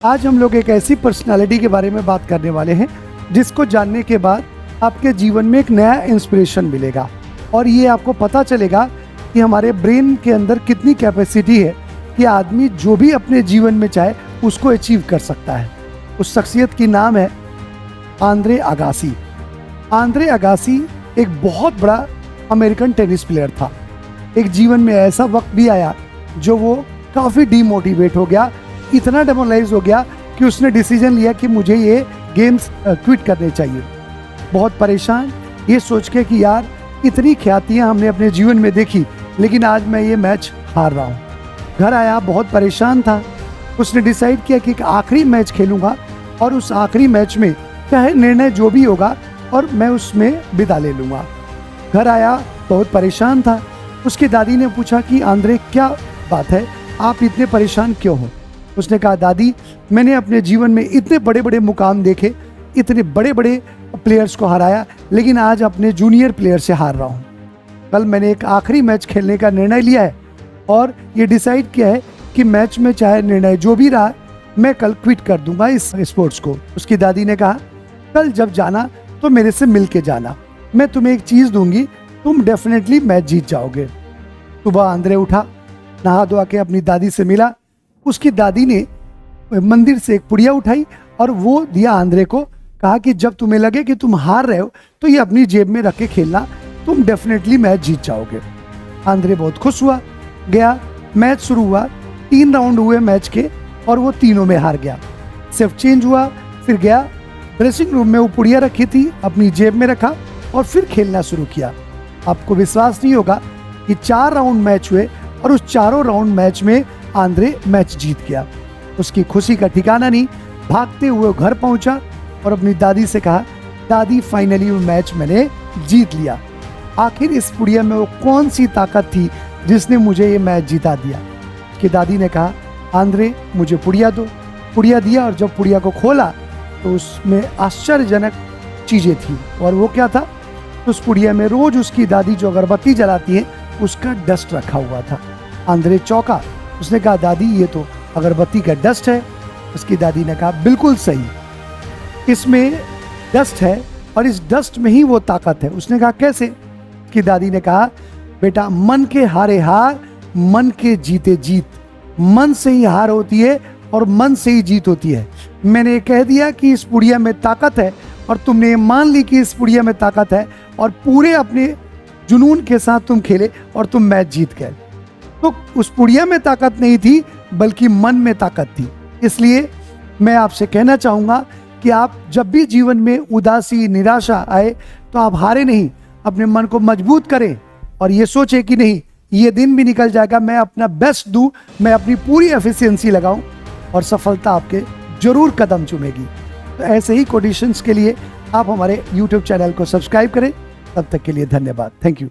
आज हम लोग एक ऐसी पर्सनालिटी के बारे में बात करने वाले हैं जिसको जानने के बाद आपके जीवन में एक नया इंस्पिरेशन मिलेगा और ये आपको पता चलेगा कि हमारे ब्रेन के अंदर कितनी कैपेसिटी है कि आदमी जो भी अपने जीवन में चाहे उसको अचीव कर सकता है। उस शख्सियत की नाम है आंद्रे अगासी। आंद्रे अगासी एक बहुत बड़ा अमेरिकन टेनिस प्लेयर था। एक जीवन में ऐसा वक्त भी आया जो वो काफ़ी डीमोटिवेट हो गया, इतना डेमोरलाइज हो गया कि उसने डिसीजन लिया कि मुझे ये गेम्स क्विट करने चाहिए। बहुत परेशान ये सोच के कि यार इतनी ख्यातियाँ हमने अपने जीवन में देखी लेकिन आज मैं ये मैच हार रहा हूँ। घर आया, बहुत परेशान था। उसने डिसाइड किया कि एक आखिरी मैच खेलूँगा और उस आखिरी मैच में चाहे निर्णय जो भी होगा और मैं उसमें विदा ले लूँगा। घर आया, बहुत परेशान था। उसकी दादी ने पूछा कि आंद्रे क्या बात है, आप इतने परेशान क्यों हो? उसने कहा दादी, मैंने अपने जीवन में इतने बड़े बड़े मुकाम देखे, इतने बड़े बड़े प्लेयर्स को हराया, लेकिन आज अपने जूनियर प्लेयर से हार रहा हूँ। कल मैंने एक आखिरी मैच खेलने का निर्णय लिया है और ये डिसाइड किया है कि मैच में चाहे निर्णय जो भी रहा मैं कल क्विट कर दूंगा इस स्पोर्ट्स को। उसकी दादी ने कहा कल जब जाना तो मेरे से मिल के जाना, मैं तुम्हें एक चीज़ दूंगी, तुम डेफिनेटली मैच जीत जाओगे। सुबह आंद्रे उठा, नहा धोआ के अपनी दादी से मिला। उसकी दादी ने मंदिर से एक पुड़िया उठाई और वो दिया आंद्रे को, कहा कि जब तुम्हें लगे कि तुम हार रहे हो तो ये अपनी जेब में रख के खेलना, तुम डेफिनेटली मैच जीत जाओगे। आंद्रे बहुत खुश हुआ, गया, मैच शुरू हुआ। 3 राउंड हुए मैच के और वो तीनों में हार गया। सिर्फ चेंज हुआ, फिर गया ड्रेसिंग रूम में, वो पुड़िया रखी थी अपनी जेब में रखा और फिर खेलना शुरू किया। आपको विश्वास नहीं होगा कि 4 राउंड मैच हुए और उस चारों राउंड मैच में आंद्रे मैच जीत गया। उसकी खुशी का ठिकाना नहीं, भागते हुए घर पहुंचा और अपनी दादी से कहा दादी फाइनली वो मैच मैंने जीत लिया। आखिर इस पुड़िया में वो कौन सी ताकत थी जिसने मुझे ये मैच जिता दिया? कि दादी ने कहा आंद्रे मुझे पुड़िया दो। पुड़िया दिया और जब पुड़िया को खोला तो उसमें आश्चर्यजनक चीज़ें थी। और वो क्या था? उस पुड़िया में रोज उसकी दादी जो अगरबत्ती जलाती है उसका डस्ट रखा हुआ था। आंद्रे चौंका, उसने कहा दादी ये तो अगरबत्ती का डस्ट है। उसकी दादी ने कहा बिल्कुल सही, इसमें डस्ट है और इस डस्ट में ही वो ताकत है। उसने कहा कैसे? कि दादी ने कहा बेटा मन के हारे हार, मन के जीते जीत। मन से ही हार होती है और मन से ही जीत होती है। मैंने कह दिया कि इस पुड़िया में ताकत है और तुमने मान ली कि इस पुड़िया में ताकत है और पूरे अपने जुनून के साथ तुम खेले और तुम मैच जीत गए। तो उस पुड़िया में ताकत नहीं थी बल्कि मन में ताकत थी। इसलिए मैं आपसे कहना चाहूँगा कि आप जब भी जीवन में उदासी निराशा आए तो आप हारे नहीं, अपने मन को मजबूत करें और ये सोचें कि नहीं ये दिन भी निकल जाएगा, मैं अपना बेस्ट दूं, मैं अपनी पूरी एफिशिएंसी लगाऊं और सफलता आपके जरूर कदम चूमेगी। तो ऐसे ही कोडिशंस के लिए आप हमारे YouTube चैनल को सब्सक्राइब करें। तब तक के लिए धन्यवाद। Thank you.